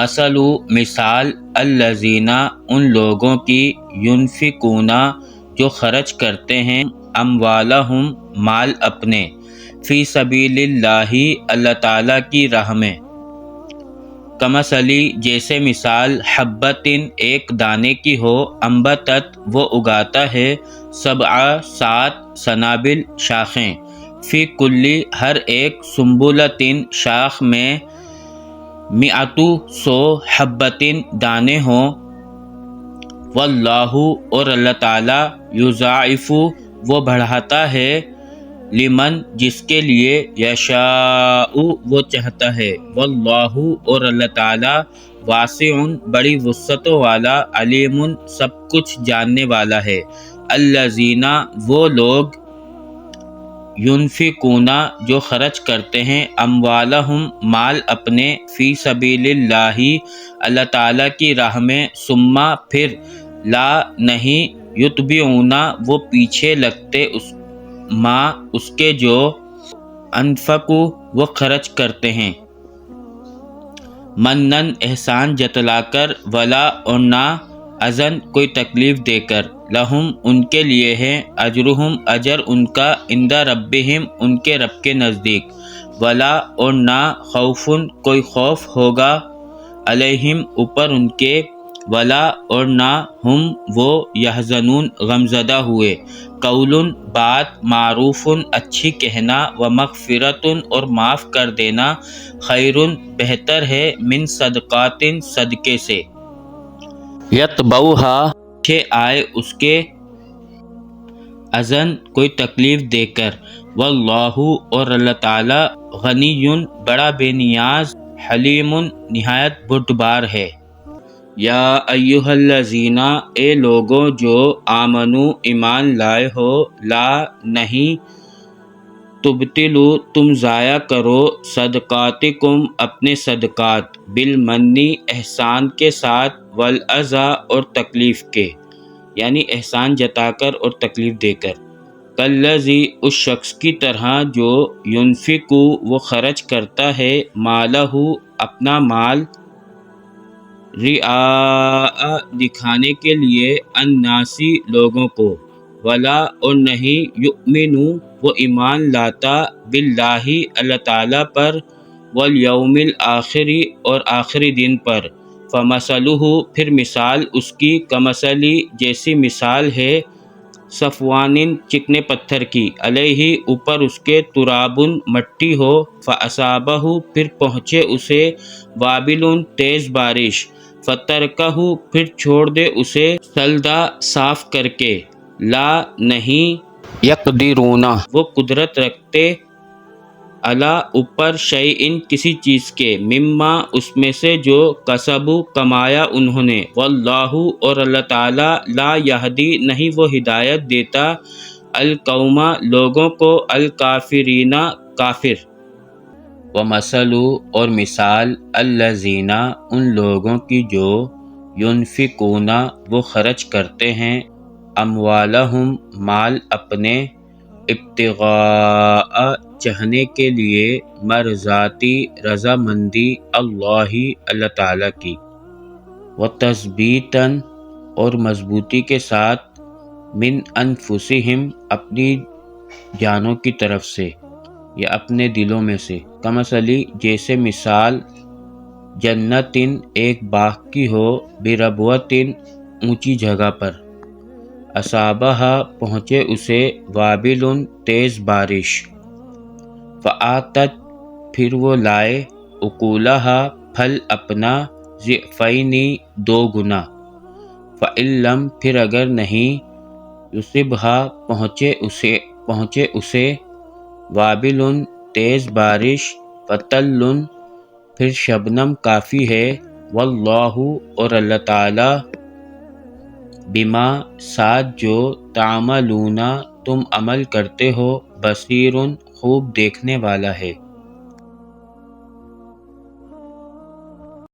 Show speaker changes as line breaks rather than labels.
مثلو مثال الذین ان لوگوں کی ینفقون جو خرچ کرتے ہیں اموالہم مال اپنے فی سبیل اللہ اللہ تعالیٰ کی راہ میں کمثلی جیسے مثال حبتن ایک دانے کی ہو انبتت وہ اگاتا ہے 7 سنابل شاخیں فی کلی ہر ایک سنبلتن شاخ میں 100 حبتن دانے ہوں واللہ اور اللہ تعالیٰ یضاعف وہ بڑھاتا ہے لمن جس کے لیے یشاء وہ چاہتا ہے واللہ اور اللہ تعالیٰ واسع بڑی وسعتوں والا علیم سب کچھ جاننے والا ہے الذین وہ لوگ ینفقون جو خرچ کرتے ہیں اموالہم مال اپنے فی سبیل اللہ اللہ تعالیٰ کی راہ میں ثم پھر لا نہیں یتبعون وہ پیچھے لگتے اس کے جو انفقوا وہ خرچ کرتے ہیں منن احسان جتلا کر ولا اور نہ اذن کوئی تکلیف دے کر لہم ان کے لیے ہے اجرہم اجر ان کا عند ربہم ان کے رب کے نزدیک ولا اور نہ خوف کوئی خوف ہوگا علیہم اوپر ان کے ولا اور نہ ہم وہ یحزنون غمزدہ ہوئے قول بات معروف اچھی کہنا و مغفرت اور معاف کر دینا خیر بہتر ہے من صدقات صدقے سے یتبعھا پیچھے آئے اس کے اذن کوئی تکلیف دے کر واللہ اور اللہ تعالی غنی بڑا بے نیاز حلیم نہایت بردبار ہے یا ایھا الذین اے لوگوں جو آمنو ایمان لائے ہو لا نہیں تبطلو تم ضائع کرو صدقاتکم اپنے صدقات بالمنی احسان کے ساتھ والاذی اور تکلیف کے یعنی احسان جتا کر اور تکلیف دے کر کالذی اس شخص کی طرح جو ینفق وہ خرچ کرتا ہے مالہ اپنا مال رعاء دکھانے کے لیے الناسی لوگوں کو ولا اور نہیں یؤمن وہ ایمان لاتا باللہ اللہ تعالیٰ پر والیوم الآخر اور آخری دن پر فمثلہ پھر مثال اس کی کمثلی جیسی مثال ہے صفوان چکنے پتھر کی علیہ اوپر اس کے تراب مٹی ہو فاصابہ پھر پہنچے اسے وابل تیز بارش فترکہ پھر چھوڑ دے اسے سلدا صاف کر کے لا نہیں یقدرون وہ قدرت رکھتے علی اوپر شیئن کسی چیز کے مما اس میں سے جو کسبوا کمایا انہوں نے واللہ اور اللہ تعالیٰ لا یہدی نہیں وہ ہدایت دیتا القوم لوگوں کو الکافرین کافر ومثل اور مثال الذین ان لوگوں کی جو ینفقون وہ خرچ کرتے ہیں اموالہم مال اپنے ابتغاء چاہنے کے لیے مرضاتی رضامندی اللہ تعالیٰ کی وتثبیتاً اور مضبوطی کے ساتھ من انفسہم اپنی جانوں کی طرف سے یا اپنے دلوں میں سے کمثلی جیسے مثال جنتن ایک باغ کی ہو بربوتن اونچی جگہ پر اصابہ پہنچے اسے وابل تیز بارش فآتت پھر وہ لائے اکولہا پھل اپنا ضعفین 2 گنا فإن پھر اگر نہیں یصبھا پہنچے اسے وابل تیز بارش فتل پھر شبنم کافی ہے واللہ اور اللہ تعالی بما ساتھ جو تعملون تم عمل کرتے ہو بصیر خوب دیکھنے والا ہے